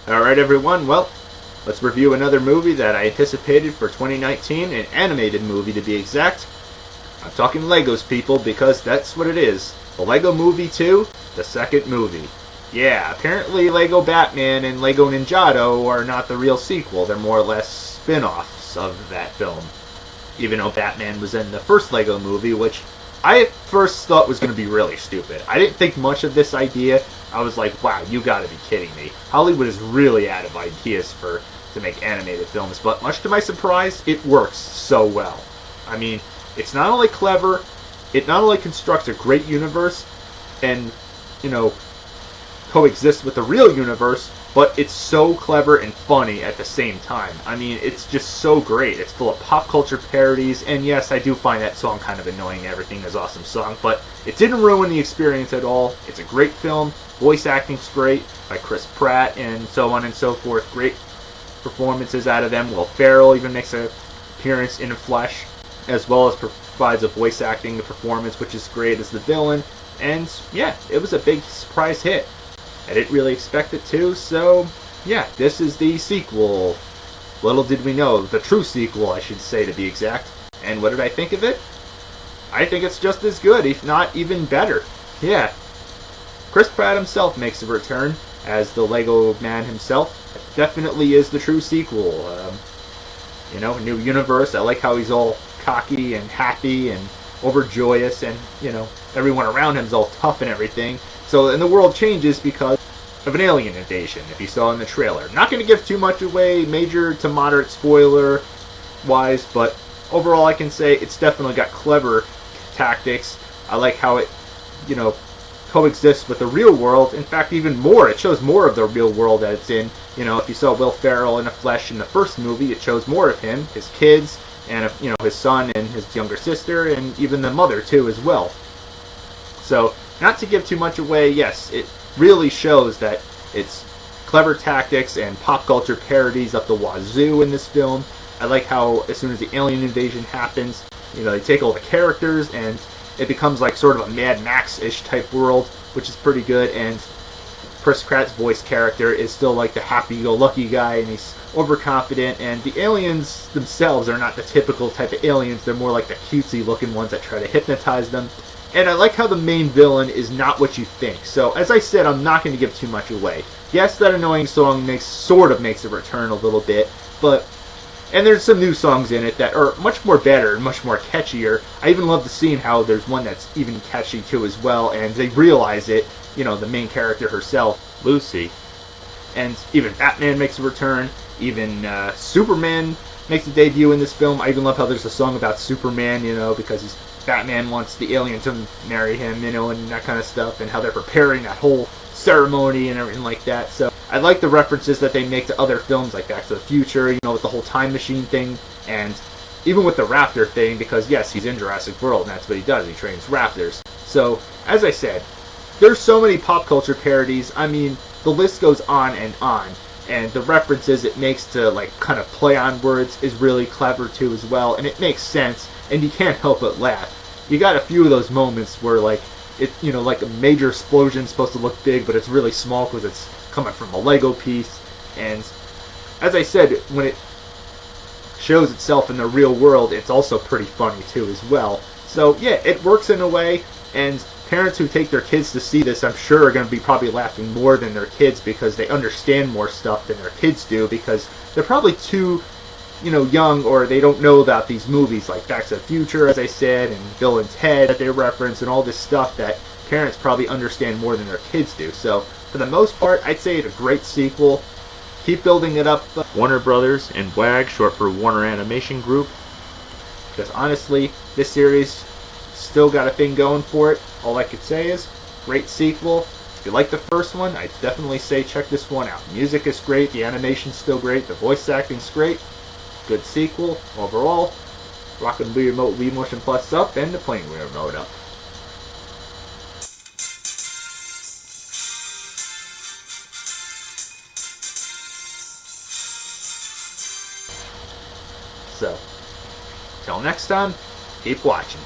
Alright everyone, well, let's review another movie that I anticipated for 2019, an animated movie to be exact. I'm talking Legos, people, because that's what it is. The Lego Movie 2, the second movie. Yeah, apparently Lego Batman and Lego Ninjago are not the real sequel, they're more or less spin-offs of that film. Even though Batman was in the first Lego movie, which I at first thought was going to be really stupid. I didn't think much of this idea. I was like, wow, you gotta be kidding me. Hollywood is really out of ideas to make animated films, but much to my surprise, it works so well. I mean, it's not only clever, it not only constructs a great universe and, coexists with the real universe, but it's so clever and funny at the same time. I mean, it's just so great. It's full of pop culture parodies, and yes, I do find that song kind of annoying, Everything Is Awesome song, but it didn't ruin the experience at all. It's a great film. Voice acting's great by Chris Pratt and so on and so forth. Great performances out of them. Will Ferrell even makes an appearance in the flesh, as well as provides a voice acting performance, which is great as the villain. And yeah, it was a big surprise hit. I didn't really expect it to, so yeah, this is the sequel. Little did we know, the true sequel, I should say, to be exact. And what did I think of it? I think it's just as good, if not even better. Yeah. Chris Pratt himself makes a return as the Lego man himself. It definitely is the true sequel. A new universe. I like how he's all cocky and happy and overjoyous, and everyone around him is all tough and everything. So, and the world changes because of an alien invasion, if you saw in the trailer. Not going to give too much away, major to moderate spoiler wise, but overall I can say it's definitely got clever tactics. I like how it, coexists with the real world. In fact, even more. It shows more of the real world that it's in. If you saw Will Ferrell in the flesh in the first movie, it shows more of him, his kids, and his son and his younger sister, and even the mother too as well. So, not to give too much away, yes, it really shows that it's clever tactics and pop culture parodies up the wazoo in this film. I like how as soon as the alien invasion happens, they take all the characters and it becomes like sort of a Mad Max-ish type world, which is pretty good. And Chris Pratt's voice character is still like the happy-go-lucky guy, and he's overconfident. And the aliens themselves are not the typical type of aliens. They're more like the cutesy-looking ones that try to hypnotize them. And I like how the main villain is not what you think. So, as I said, I'm not going to give too much away. Yes, that annoying song makes a return a little bit, and there's some new songs in it that are much more better and much more catchier. I even love the scene how there's one that's even catchy too as well, and they realize it, the main character herself, Lucy. And even Batman makes a return, even Superman makes a debut in this film. I even love how there's a song about Superman, because Batman wants the alien to marry him, and that kind of stuff, and how they're preparing that whole ceremony and everything like that. So I like the references that they make to other films like Back to the Future, with the whole time machine thing, and even with the raptor thing, because yes, he's in Jurassic World, and that's what he does, he trains raptors. So, as I said, there's so many pop culture parodies. I mean, the list goes on, and the references it makes to, kind of play on words is really clever too as well, and it makes sense, and you can't help but laugh. You got a few of those moments where, like a major explosion's supposed to look big, but it's really small because it's coming from a Lego piece. And as I said, when it shows itself in the real world, it's also pretty funny too as well. So yeah, it works in a way, and parents who take their kids to see this, I'm sure, are going to be probably laughing more than their kids because they understand more stuff than their kids do, because they're probably too young, or they don't know about these movies like Back to the Future, as I said, and Bill and Ted that they reference, and all this stuff that parents probably understand more than their kids do. So, for the most part, I'd say it's a great sequel. Keep building it up. Warner Brothers and WAG, short for Warner Animation Group, because honestly, this series still got a thing going for it. All I could say is, great sequel. If you like the first one, I'd definitely say check this one out. Music is great, the animation's still great, the voice acting's great. Good sequel overall. Rockin' Wii Remote, Wii Motion Plus up, and the playing Wii Remote up. So, till next time, keep watching.